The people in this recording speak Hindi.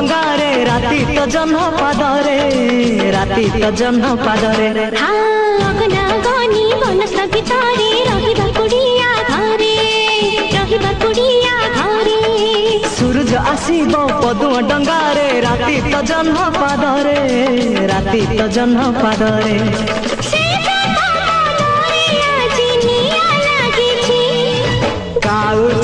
डंगारे राति तो जन्म पादरे राति तो जन्म पादरे अगना गनी बनस भितरे रहिबा कुड़िया घरे सूरज आसीब पदुआ डंगारे राति तो जन्म पादरे राति तो जन्म पादरे काउ